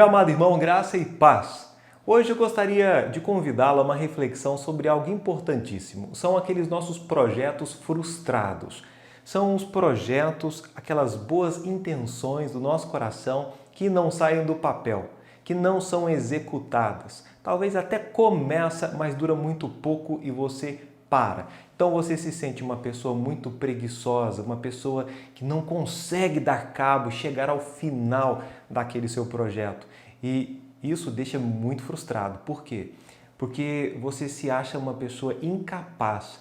Meu amado irmão, graça e paz. Hoje eu gostaria de convidá-lo a uma reflexão sobre algo importantíssimo. São aqueles nossos projetos frustrados. São os projetos, aquelas boas intenções do nosso coração que não saem do papel, que não são executadas. Talvez até começa, mas dura muito pouco e você para. Então você se sente uma pessoa muito preguiçosa, uma pessoa que não consegue dar cabo, chegar ao final daquele seu projeto. E isso deixa muito frustrado. Por quê? Porque você se acha uma pessoa incapaz,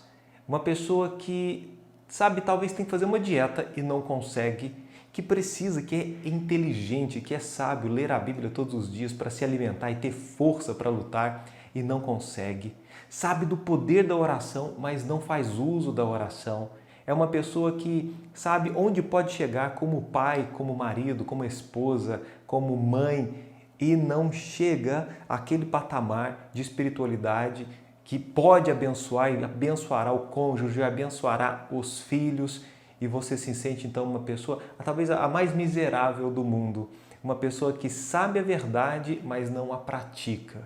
uma pessoa que, sabe, talvez tem que fazer uma dieta e não consegue, que precisa, que é inteligente, que é sábio, ler a Bíblia todos os dias para se alimentar e ter força para lutar e não consegue. Sabe do poder da oração, mas não faz uso da oração. É uma pessoa que sabe onde pode chegar como pai, como marido, como esposa, como mãe e não chega àquele patamar de espiritualidade que pode abençoar e abençoará o cônjuge, abençoará os filhos. E você se sente então uma pessoa, talvez a mais miserável do mundo, uma pessoa que sabe a verdade, mas não a pratica.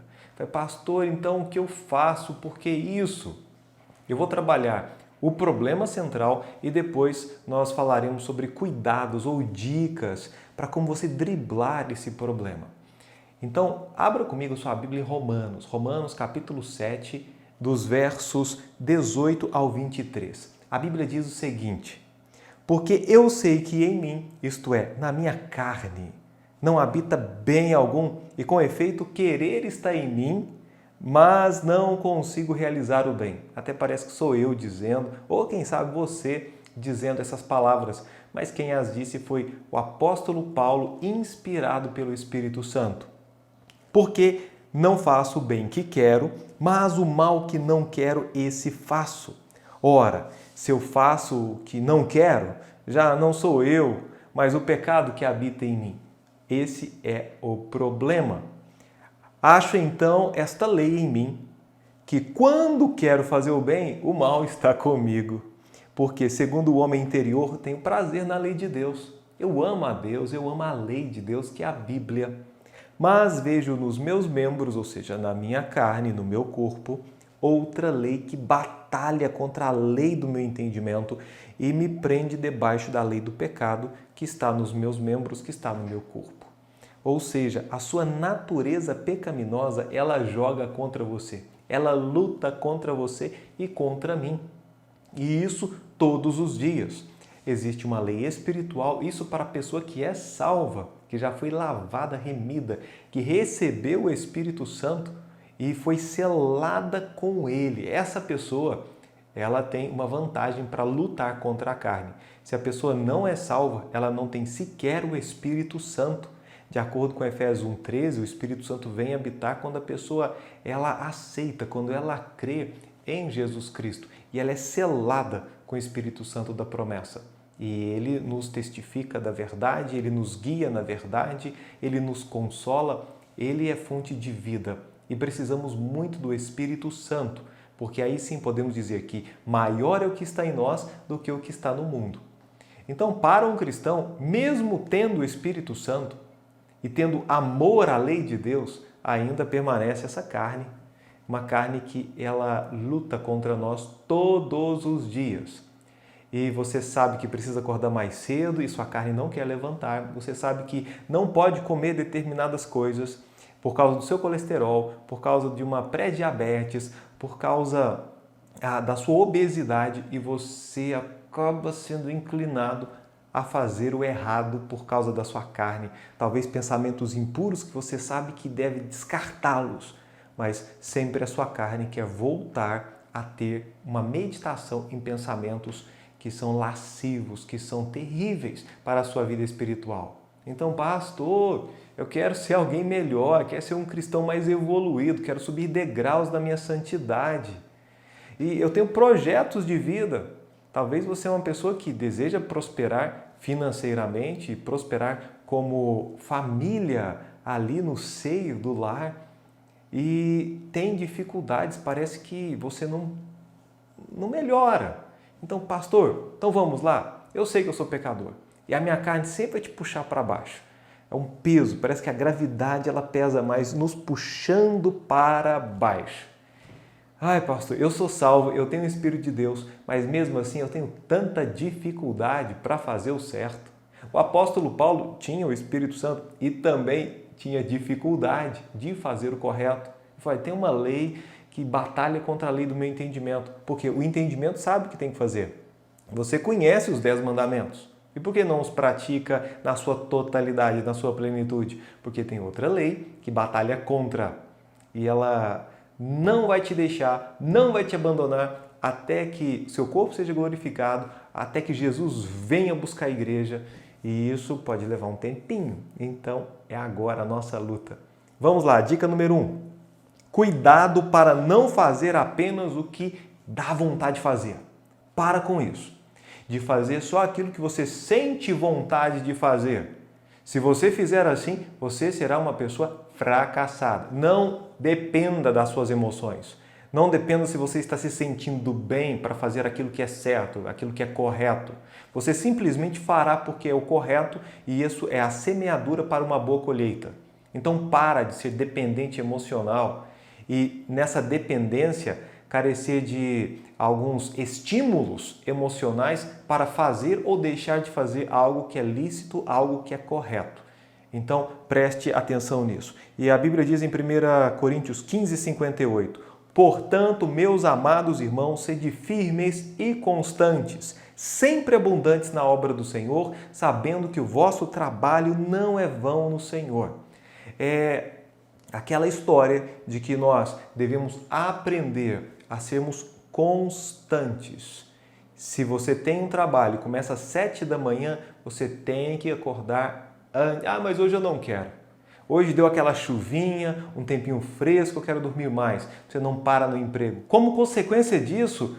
Pastor, então o que eu faço? Por que isso? Eu vou trabalhar o problema central e depois nós falaremos sobre cuidados ou dicas para como você driblar esse problema. Então, abra comigo sua Bíblia em Romanos capítulo 7, dos versos 18 ao 23. A Bíblia diz o seguinte: porque eu sei que em mim, isto é, na minha carne, não habita bem algum, e com efeito querer está em mim, mas não consigo realizar o bem. Até parece que sou eu dizendo, ou quem sabe você dizendo essas palavras, mas quem as disse foi o apóstolo Paulo, inspirado pelo Espírito Santo. Porque não faço o bem que quero, mas o mal que não quero, esse faço. Ora, se eu faço o que não quero, já não sou eu, mas o pecado que habita em mim. Esse é o problema. Acho então esta lei em mim, que quando quero fazer o bem, o mal está comigo. Porque, segundo o homem interior, tenho prazer na lei de Deus. Eu amo a Deus, eu amo a lei de Deus, que é a Bíblia. Mas vejo nos meus membros, ou seja, na minha carne, no meu corpo, outra lei que batalha contra a lei do meu entendimento e me prende debaixo da lei do pecado que está nos meus membros, que está no meu corpo. Ou seja, a sua natureza pecaminosa, ela joga contra você, ela luta contra você e contra mim. E isso todos os dias. Existe uma lei espiritual, isso para a pessoa que é salva, que já foi lavada, remida, que recebeu o Espírito Santo e foi selada com ele. Essa pessoa, ela tem uma vantagem para lutar contra a carne. Se a pessoa não é salva, ela não tem sequer o Espírito Santo. De acordo com Efésios 1:13, o Espírito Santo vem habitar quando a pessoa ela aceita, quando ela crê em Jesus Cristo e ela é selada com o Espírito Santo da promessa. E ele nos testifica da verdade, ele nos guia na verdade, ele nos consola, ele é fonte de vida. E precisamos muito do Espírito Santo, porque aí sim podemos dizer que maior é o que está em nós do que o que está no mundo. Então, para um cristão, mesmo tendo o Espírito Santo e tendo amor à lei de Deus, ainda permanece essa carne, uma carne que ela luta contra nós todos os dias. E você sabe que precisa acordar mais cedo e sua carne não quer levantar. Você sabe que não pode comer determinadas coisas por causa do seu colesterol, por causa de uma pré-diabetes, por causa da sua obesidade e você acaba sendo inclinado a fazer o errado por causa da sua carne. Talvez pensamentos impuros que você sabe que deve descartá-los, mas sempre a sua carne quer voltar a ter uma meditação em pensamentos que são lascivos, que são terríveis para a sua vida espiritual. Então, pastor, eu quero ser alguém melhor, quero ser um cristão mais evoluído, quero subir degraus da minha santidade. E eu tenho projetos de vida. Talvez você é uma pessoa que deseja prosperar financeiramente, prosperar como família ali no seio do lar e tem dificuldades, parece que você não melhora. Então, pastor, então vamos lá. Eu sei que eu sou pecador e a minha carne sempre vai te puxar para baixo. É um peso, parece que a gravidade ela pesa mais, nos puxando para baixo. Ai, pastor, eu sou salvo, eu tenho o Espírito de Deus, mas mesmo assim eu tenho tanta dificuldade para fazer o certo. O apóstolo Paulo tinha o Espírito Santo e também tinha dificuldade de fazer o correto. Ele falou, tem uma lei que batalha contra a lei do meu entendimento, porque o entendimento sabe o que tem que fazer. Você conhece os 10 mandamentos. E por que não os pratica na sua totalidade, na sua plenitude? Porque tem outra lei que batalha contra. E ela não vai te deixar, não vai te abandonar até que seu corpo seja glorificado, até que Jesus venha buscar a igreja. E isso pode levar um tempinho. Então, é agora a nossa luta. Vamos lá, dica número 1. Cuidado para não fazer apenas o que dá vontade de fazer. Para com isso. De fazer só aquilo que você sente vontade de fazer. Se você fizer assim, você será uma pessoa fracassada. Não dependa das suas emoções. Não dependa se você está se sentindo bem para fazer aquilo que é certo, aquilo que é correto. Você simplesmente fará porque é o correto e isso é a semeadura para uma boa colheita. Então para de ser dependente emocional e nessa dependência carecer de alguns estímulos emocionais para fazer ou deixar de fazer algo que é lícito, algo que é correto. Então, preste atenção nisso. E a Bíblia diz em 1 Coríntios 15, 58, portanto, meus amados irmãos, sede firmes e constantes, sempre abundantes na obra do Senhor, sabendo que o vosso trabalho não é vão no Senhor. É aquela história de que nós devemos aprender a sermos constantes. Se você tem um trabalho, começa às 7 da manhã, você tem que acordar antes. Ah, mas hoje eu não quero. Hoje deu aquela chuvinha, um tempinho fresco, eu quero dormir mais. Você não para no emprego. Como consequência disso,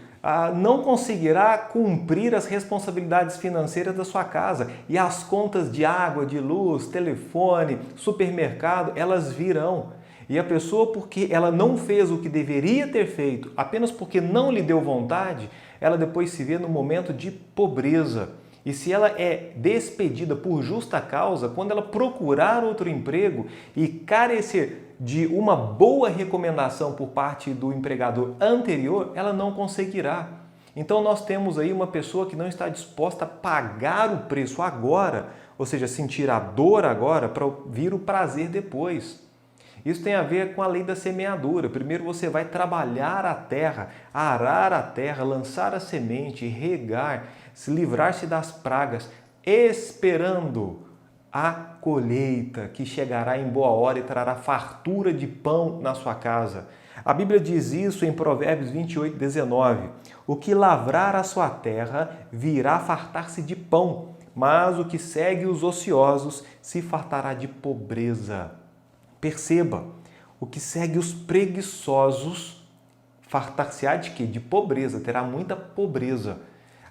não conseguirá cumprir as responsabilidades financeiras da sua casa. E as contas de água, de luz, telefone, supermercado, elas virão. E a pessoa, porque ela não fez o que deveria ter feito, apenas porque não lhe deu vontade, ela depois se vê no momento de pobreza. E se ela é despedida por justa causa, quando ela procurar outro emprego e carecer de uma boa recomendação por parte do empregador anterior, ela não conseguirá. Então nós temos aí uma pessoa que não está disposta a pagar o preço agora, ou seja, sentir a dor agora para vir o prazer depois. Isso tem a ver com a lei da semeadura. Primeiro você vai trabalhar a terra, arar a terra, lançar a semente, regar, se livrar-se das pragas, esperando a colheita que chegará em boa hora e trará fartura de pão na sua casa. A Bíblia diz isso em Provérbios 28, 19. O que lavrar a sua terra virá fartar-se de pão, mas o que segue os ociosos se fartará de pobreza. Perceba, o que segue os preguiçosos fartar-se-á de quê? De pobreza, terá muita pobreza.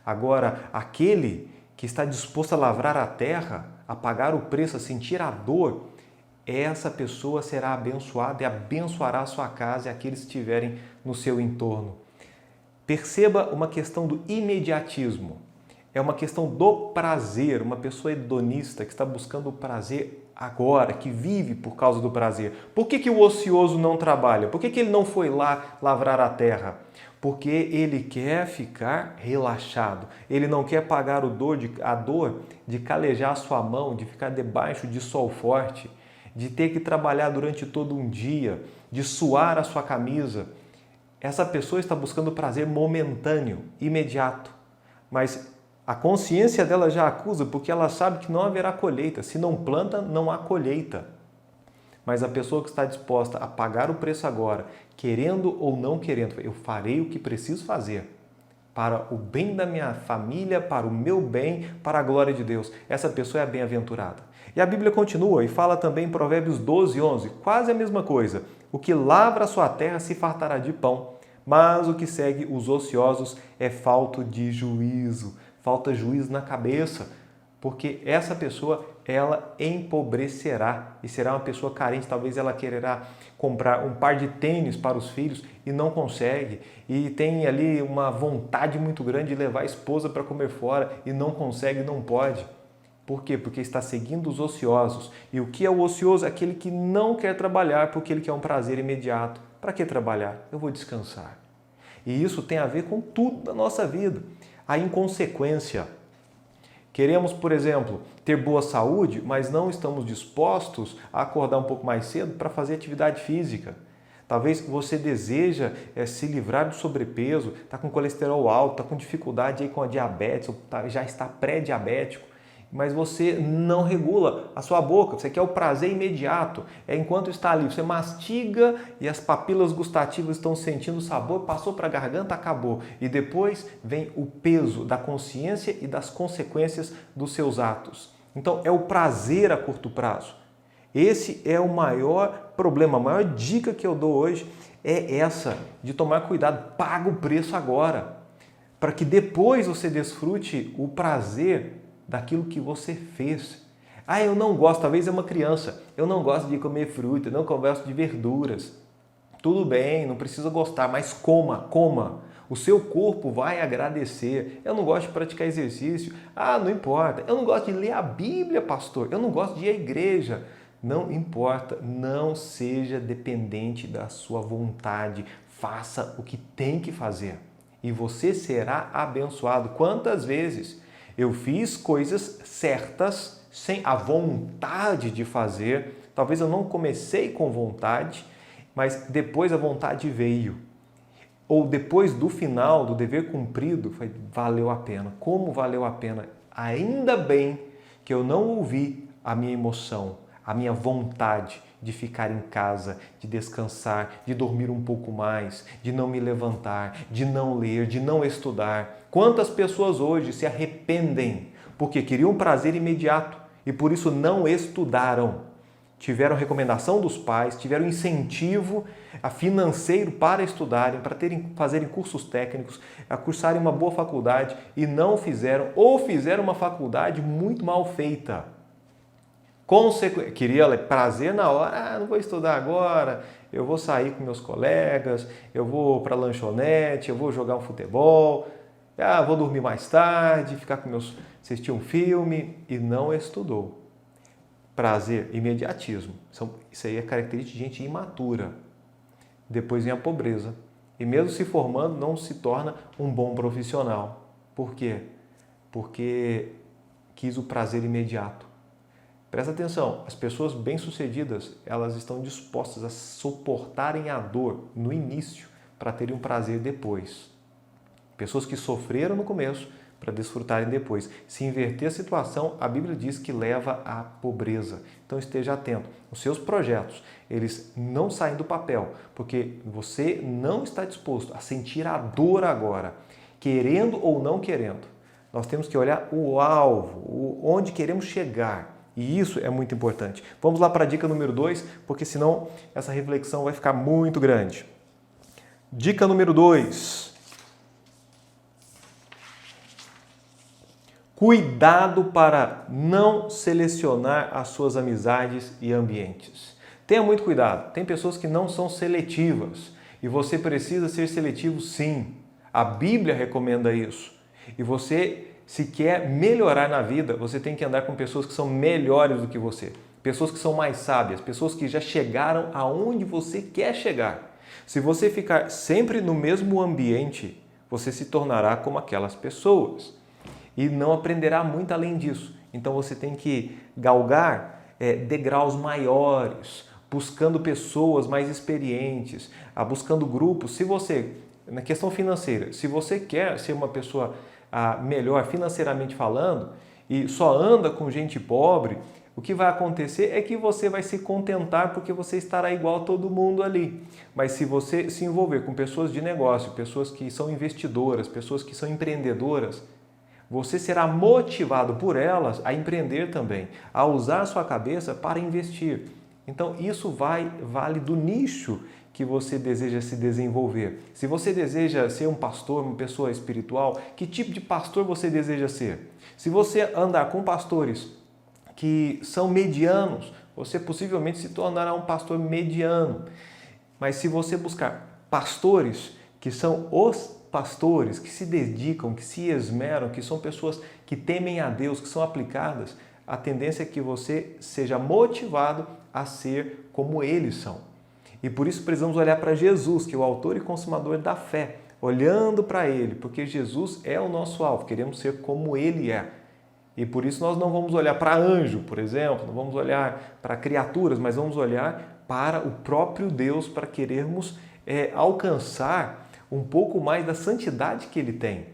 Agora, aquele que está disposto a lavrar a terra, a pagar o preço, a sentir a dor, essa pessoa será abençoada e abençoará a sua casa e aqueles que estiverem no seu entorno. Perceba uma questão do imediatismo. É uma questão do prazer, uma pessoa hedonista que está buscando o prazer agora, que vive por causa do prazer. Por que o ocioso não trabalha? Por que ele não foi lá lavrar a terra? Porque ele quer ficar relaxado. Ele não quer pagar a dor de calejar a sua mão, de ficar debaixo de sol forte, de ter que trabalhar durante todo um dia, de suar a sua camisa. Essa pessoa está buscando prazer momentâneo, imediato. Mas a consciência dela já acusa porque ela sabe que não haverá colheita. Se não planta, não há colheita. Mas a pessoa que está disposta a pagar o preço agora, querendo ou não querendo, eu farei o que preciso fazer para o bem da minha família, para o meu bem, para a glória de Deus. Essa pessoa é bem-aventurada. E a Bíblia continua e fala também em Provérbios 12, 11, quase a mesma coisa. O que lavra a sua terra se fartará de pão, mas o que segue os ociosos é falto de juízo. Falta juízo na cabeça, porque essa pessoa, ela empobrecerá e será uma pessoa carente. Talvez ela quererá comprar um par de tênis para os filhos e não consegue, e tem ali uma vontade muito grande de levar a esposa para comer fora e não consegue, não pode. Por quê? Porque está seguindo os ociosos. E o que é o ocioso? É aquele que não quer trabalhar porque ele quer um prazer imediato. Para que trabalhar? Eu vou descansar. E isso tem a ver com tudo da nossa vida. A inconsequência. Queremos, por exemplo, ter boa saúde, mas não estamos dispostos a acordar um pouco mais cedo para fazer atividade física. Talvez você deseja se livrar do sobrepeso, está com colesterol alto, está com dificuldade aí com a diabetes, ou já está pré-diabético, mas você não regula a sua boca, você quer o prazer imediato. Enquanto está ali, você mastiga e as papilas gustativas estão sentindo o sabor, passou para a garganta, acabou. E depois vem o peso da consciência e das consequências dos seus atos. Então é o prazer a curto prazo. Esse é o maior problema, a maior dica que eu dou hoje é essa, de tomar cuidado, paga o preço agora, para que depois você desfrute o prazer daquilo que você fez. Eu não gosto, talvez é uma criança, eu não gosto de comer fruta, eu não gosto de verduras. Tudo bem, não precisa gostar, mas coma. O seu corpo vai agradecer. Eu não gosto de praticar exercício. Não importa. Eu não gosto de ler a Bíblia, pastor. Eu não gosto de ir à igreja. Não importa, não seja dependente da sua vontade. Faça o que tem que fazer e você será abençoado. Quantas vezes eu fiz coisas certas sem a vontade de fazer? Talvez eu não comecei com vontade, mas depois a vontade veio. Ou depois do final, do dever cumprido, valeu a pena. Como valeu a pena? Ainda bem que eu não ouvi a minha emoção, a minha vontade de ficar em casa, de descansar, de dormir um pouco mais, de não me levantar, de não ler, de não estudar. Quantas pessoas hoje se arrependem porque queriam um prazer imediato e por isso não estudaram? Tiveram recomendação dos pais, tiveram incentivo financeiro para estudarem, para fazerem cursos técnicos, a cursarem uma boa faculdade e não fizeram, ou fizeram uma faculdade muito mal feita. Queria prazer na hora, não vou estudar agora, eu vou sair com meus colegas, eu vou para a lanchonete, eu vou jogar um futebol, vou dormir mais tarde, assistir um filme, e não estudou. Prazer, imediatismo. Isso aí é característica de gente imatura. Depois vem a pobreza. E mesmo se formando, não se torna um bom profissional. Por quê? Porque quis o prazer imediato. Presta atenção, as pessoas bem-sucedidas, elas estão dispostas a suportarem a dor no início para terem um prazer depois. Pessoas que sofreram no começo para desfrutarem depois. Se inverter a situação, a Bíblia diz que leva à pobreza. Então esteja atento. Os seus projetos, eles não saem do papel, porque você não está disposto a sentir a dor agora, querendo ou não querendo. Nós temos que olhar o alvo, onde queremos chegar. E isso é muito importante. Vamos lá para a dica número 2, porque senão essa reflexão vai ficar muito grande. Dica número 2. Cuidado para não selecionar as suas amizades e ambientes. Tenha muito cuidado. Tem pessoas que não são seletivas e você precisa ser seletivo sim. A Bíblia recomenda isso. E você, se quer melhorar na vida, você tem que andar com pessoas que são melhores do que você. Pessoas que são mais sábias, pessoas que já chegaram aonde você quer chegar. Se você ficar sempre no mesmo ambiente, você se tornará como aquelas pessoas e não aprenderá muito além disso. Então você tem que galgar degraus maiores, buscando pessoas mais experientes, buscando grupos. Se você, na questão financeira, se você quer ser uma pessoa melhor financeiramente falando e só anda com gente pobre, o que vai acontecer é que você vai se contentar porque você estará igual a todo mundo ali. Mas se você se envolver com pessoas de negócio, pessoas que são investidoras, pessoas que são empreendedoras, você será motivado por elas a empreender também, a usar a sua cabeça para investir. Então isso vale do nicho que você deseja se desenvolver. Se você deseja ser um pastor, uma pessoa espiritual, que tipo de pastor você deseja ser? Se você andar com pastores que são medianos, você possivelmente se tornará um pastor mediano. Mas se você buscar pastores que são os pastores, que se dedicam, que se esmeram, que são pessoas que temem a Deus, que são aplicadas, a tendência é que você seja motivado a ser como eles são. E por isso precisamos olhar para Jesus, que é o autor e consumador da fé, olhando para Ele, porque Jesus é o nosso alvo, queremos ser como Ele é. E por isso nós não vamos olhar para anjo, por exemplo, não vamos olhar para criaturas, mas vamos olhar para o próprio Deus, para querermos alcançar um pouco mais da santidade que Ele tem.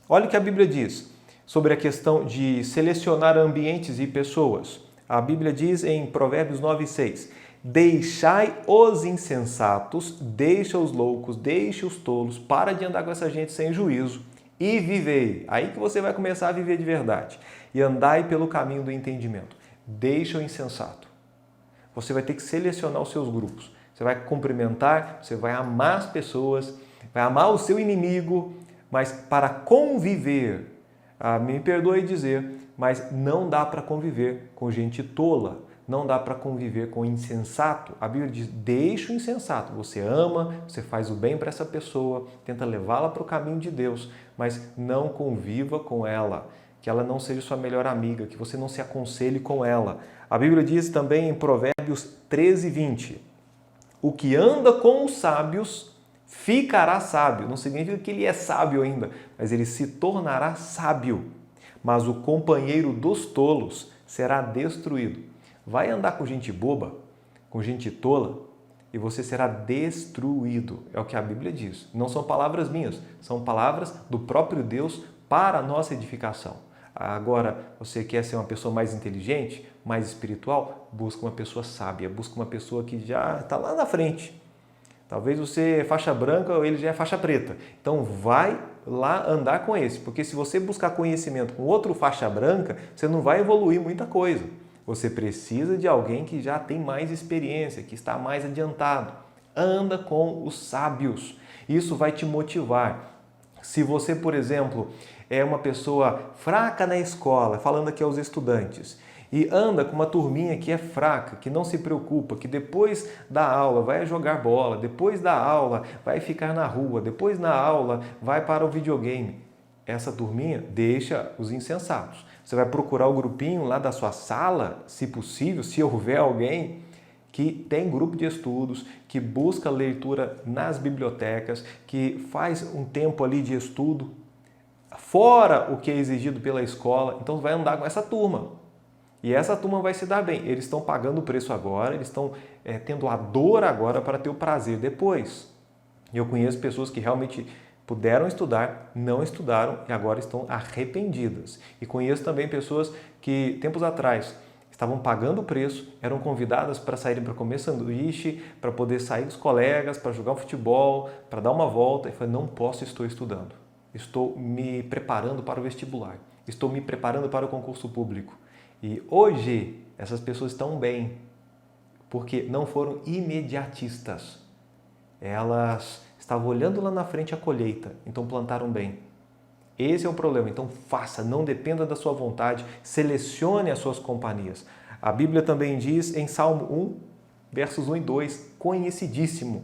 Olha o que a Bíblia diz sobre a questão de selecionar ambientes e pessoas. A Bíblia diz em Provérbios 9:6, deixai os insensatos, deixa os loucos, deixa os tolos, para de andar com essa gente sem juízo e vivei. Aí que você vai começar a viver de verdade. E andai pelo caminho do entendimento. Deixa o insensato. Você vai ter que selecionar os seus grupos. Você vai cumprimentar, você vai amar as pessoas, vai amar o seu inimigo, mas para conviver, me perdoe dizer, mas não dá para conviver com gente tola, não dá para conviver com insensato. A Bíblia diz, deixa o insensato. Você ama, você faz o bem para essa pessoa, tenta levá-la para o caminho de Deus, mas não conviva com ela, que ela não seja sua melhor amiga, que você não se aconselhe com ela. A Bíblia diz também em Provérbios 13:20, o que anda com os sábios ficará sábio. Não significa que ele é sábio ainda, mas ele se tornará sábio. Mas o companheiro dos tolos será destruído. Vai andar com gente boba, com gente tola, e você será destruído. É o que a Bíblia diz. Não são palavras minhas, são palavras do próprio Deus para a nossa edificação. Agora, você quer ser uma pessoa mais inteligente, mais espiritual? Busca uma pessoa sábia, busca uma pessoa que já está lá na frente. Talvez você é faixa branca ou ele já é faixa preta. Então vai lá andar com esse, porque se você buscar conhecimento com outro faixa branca, você não vai evoluir muita coisa. Você precisa de alguém que já tem mais experiência, que está mais adiantado. Anda com os sábios. Isso vai te motivar. Se você, por exemplo, é uma pessoa fraca na escola, falando aqui aos estudantes, e anda com uma turminha que é fraca, que não se preocupa, que depois da aula vai jogar bola, depois da aula vai ficar na rua, depois da aula vai para o videogame. Essa turminha deixa os insensatos. Você vai procurar o grupinho lá da sua sala, se possível, se houver alguém que tem grupo de estudos, que busca leitura nas bibliotecas, que faz um tempo ali de estudo, fora o que é exigido pela escola. Então vai andar com essa turma. E essa turma vai se dar bem. Eles estão pagando o preço agora, eles estão tendo a dor agora para ter o prazer depois. Eu conheço pessoas que realmente puderam estudar, não estudaram e agora estão arrependidas. E conheço também pessoas que, tempos atrás, estavam pagando o preço, eram convidadas para saírem para comer sanduíche, para poder sair dos colegas, para jogar um futebol, para dar uma volta. E falaram, não posso, estou estudando. Estou me preparando para o vestibular. Estou me preparando para o concurso público. E hoje essas pessoas estão bem, porque não foram imediatistas. Elas estavam olhando lá na frente a colheita, então plantaram bem. Esse é o problema, então faça, não dependa da sua vontade, selecione as suas companhias. A Bíblia também diz em Salmo 1, versos 1 e 2, conhecidíssimo.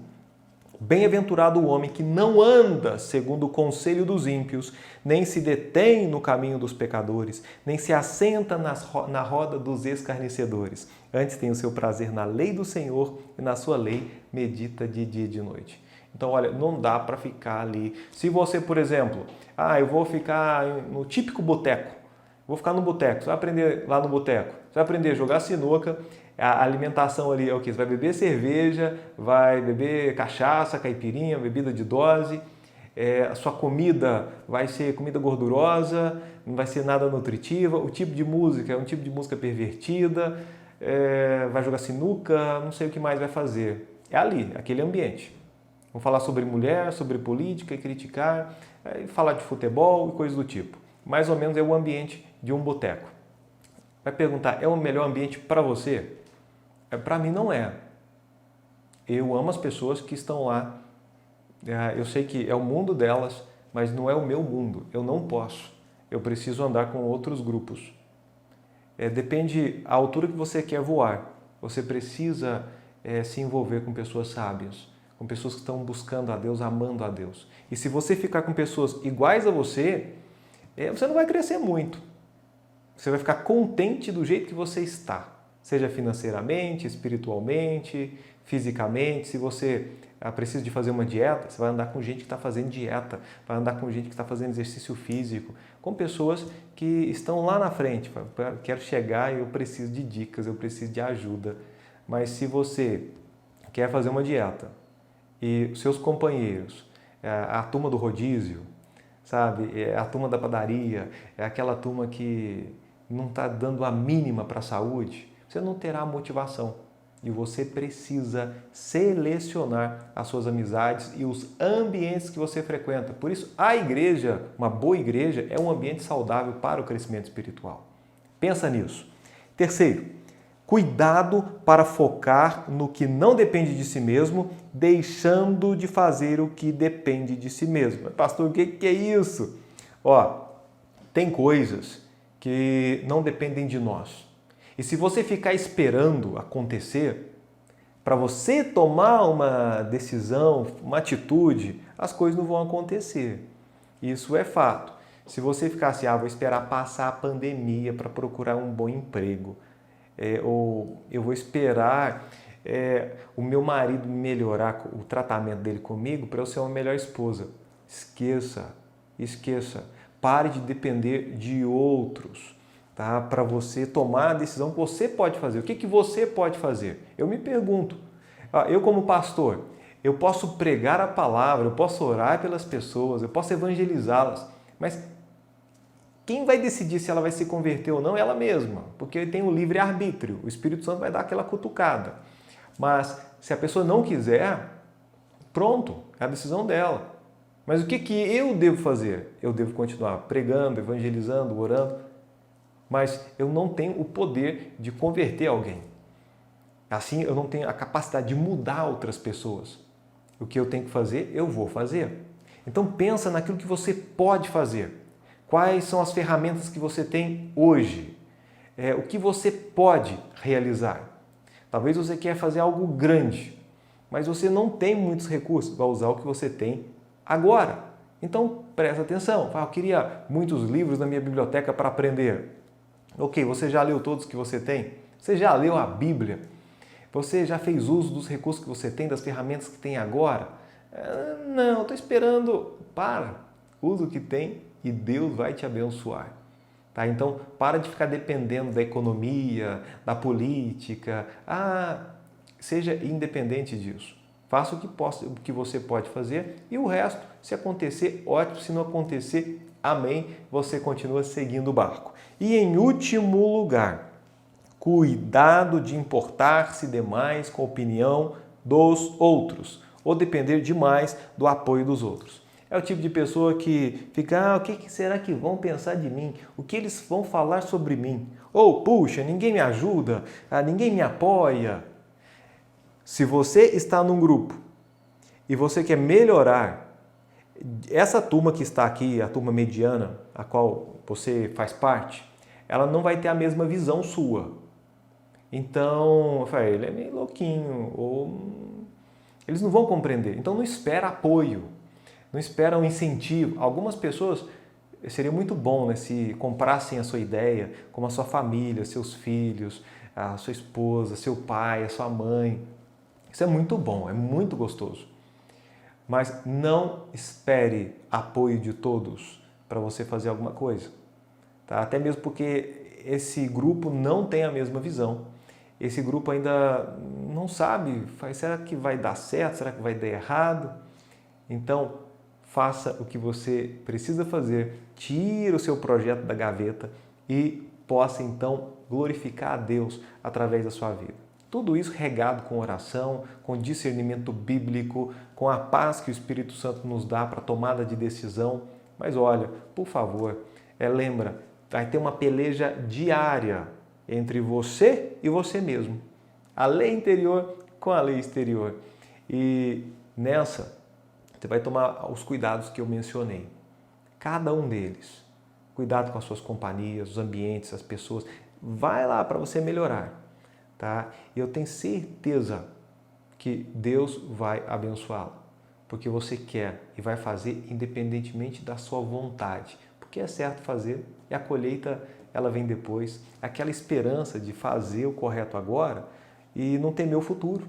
Bem-aventurado o homem que não anda segundo o conselho dos ímpios, nem se detém no caminho dos pecadores, nem se assenta na roda dos escarnecedores. Antes tem o seu prazer na lei do Senhor e na sua lei medita de dia e de noite. Então, olha, não dá para ficar ali. Se você, por exemplo, eu vou ficar no típico boteco, vou ficar no boteco, você vai aprender lá no boteco, você vai aprender a jogar sinuca, a alimentação ali é o quê? Você vai beber cerveja, vai beber cachaça, caipirinha, bebida de dose, a sua comida vai ser comida gordurosa, não vai ser nada nutritiva, o tipo de música é um tipo de música pervertida, vai jogar sinuca, não sei o que mais vai fazer. É ali, aquele ambiente. Vamos falar sobre mulher, sobre política e criticar, falar de futebol e coisas do tipo. Mais ou menos é o ambiente de um boteco. Vai perguntar, é o melhor ambiente para você? Para mim não é. Eu amo as pessoas que estão lá. Eu sei que é o mundo delas, mas não é o meu mundo. Eu não posso. Eu preciso andar com outros grupos. Depende da altura que você quer voar. Você precisa se envolver com pessoas sábias, com pessoas que estão buscando a Deus, amando a Deus. E se você ficar com pessoas iguais a você, você não vai crescer muito. Você vai ficar contente do jeito que você está, seja financeiramente, espiritualmente, fisicamente. Se você precisa de fazer uma dieta, você vai andar com gente que está fazendo dieta, vai andar com gente que está fazendo exercício físico, com pessoas que estão lá na frente. Quero chegar e eu preciso de dicas, eu preciso de ajuda. Mas se você quer fazer uma dieta e seus companheiros, a turma do rodízio, sabe, é a turma da padaria, é aquela turma que não está dando a mínima para a saúde, você não terá motivação. E você precisa selecionar as suas amizades e os ambientes que você frequenta. Por isso, a igreja, uma boa igreja, é um ambiente saudável para o crescimento espiritual. Pensa nisso. Terceiro, cuidado para focar no que não depende de si mesmo, deixando de fazer o que depende de si mesmo. Pastor, o que é isso? Tem coisas que não dependem de nós. E se você ficar esperando acontecer, para você tomar uma decisão, uma atitude, as coisas não vão acontecer. Isso é fato. Se você ficar assim, vou esperar passar a pandemia para procurar um bom emprego, ou eu vou esperar o meu marido melhorar o tratamento dele comigo para eu ser uma melhor esposa. Esqueça. Pare de depender de outros. Tá? Para você tomar a decisão que você pode fazer. O que você pode fazer? Eu me pergunto, eu como pastor, eu posso pregar a palavra, eu posso orar pelas pessoas, eu posso evangelizá-las, mas quem vai decidir se ela vai se converter ou não é ela mesma, porque tem o livre-arbítrio, o Espírito Santo vai dar aquela cutucada. Mas se a pessoa não quiser, pronto, é a decisão dela. Mas o que eu devo fazer? Eu devo continuar pregando, evangelizando, orando, mas eu não tenho o poder de converter alguém. Assim, eu não tenho a capacidade de mudar outras pessoas. O que eu tenho que fazer, eu vou fazer. Então pensa naquilo que você pode fazer. Quais são as ferramentas que você tem hoje? O que você pode realizar? Talvez você quer fazer algo grande, mas você não tem muitos recursos. Vai usar o que você tem agora. Então presta atenção. Eu queria muitos livros na minha biblioteca para aprender. Ok, você já leu todos que você tem? Você já leu a Bíblia? Você já fez uso dos recursos que você tem, das ferramentas que tem agora? Não, estou esperando. Usa o que tem e Deus vai te abençoar. Tá? Então, para de ficar dependendo da economia, da política. Seja independente disso. Faça o que você pode fazer e o resto, se acontecer, ótimo. Se não acontecer, amém, você continua seguindo o barco. E em último lugar, cuidado de importar-se demais com a opinião dos outros ou depender demais do apoio dos outros. É o tipo de pessoa que fica, o que será que vão pensar de mim? O que eles vão falar sobre mim? Ou, puxa, ninguém me ajuda, ninguém me apoia. Se você está num grupo e você quer melhorar, essa turma que está aqui, a turma mediana, a qual você faz parte, ela não vai ter a mesma visão sua. Então, eu falei, ele é meio louquinho, ou eles não vão compreender. Então não espera apoio, não espera um incentivo. Algumas pessoas, seria muito bom, né, se comprassem a sua ideia, como a sua família, seus filhos, a sua esposa, seu pai, a sua mãe. Isso é muito bom, é muito gostoso. Mas não espere apoio de todos para você fazer alguma coisa. Tá? Até mesmo porque esse grupo não tem a mesma visão. Esse grupo ainda não sabe, será que vai dar certo? Será que vai dar errado? Então, faça o que você precisa fazer, tire o seu projeto da gaveta e possa então glorificar a Deus através da sua vida. Tudo isso regado com oração, com discernimento bíblico, com a paz que o Espírito Santo nos dá para a tomada de decisão. Mas olha, por favor, lembra, vai ter uma peleja diária entre você e você mesmo. A lei interior com a lei exterior. E nessa, você vai tomar os cuidados que eu mencionei. Cada um deles. Cuidado com as suas companhias, os ambientes, as pessoas. Vai lá para você melhorar. Tá? E eu tenho certeza que Deus vai abençoá-lo, porque você quer e vai fazer independentemente da sua vontade, porque é certo fazer e a colheita ela vem depois. Aquela esperança de fazer o correto agora e não temer o futuro.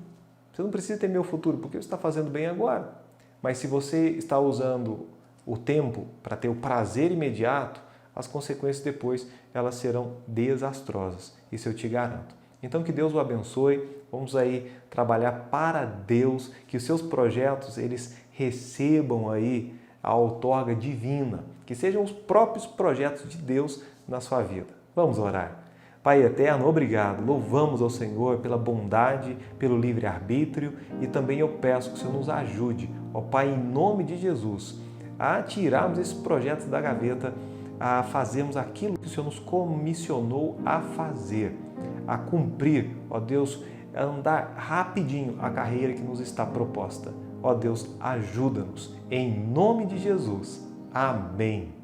Você não precisa temer o futuro, porque você está fazendo bem agora. Mas se você está usando o tempo para ter o prazer imediato, as consequências depois elas serão desastrosas. Isso eu te garanto. Então que Deus o abençoe. Vamos aí trabalhar para Deus, que os seus projetos eles recebam aí a outorga divina, que sejam os próprios projetos de Deus na sua vida. Vamos orar. Pai eterno, obrigado. Louvamos ao Senhor pela bondade, pelo livre-arbítrio e também eu peço que o Senhor nos ajude, ó Pai, em nome de Jesus, a tirarmos esses projetos da gaveta, a fazermos aquilo que o Senhor nos comissionou a fazer, a cumprir, ó Deus, a andar rapidinho a carreira que nos está proposta. Ó Deus, ajuda-nos. Em nome de Jesus. Amém.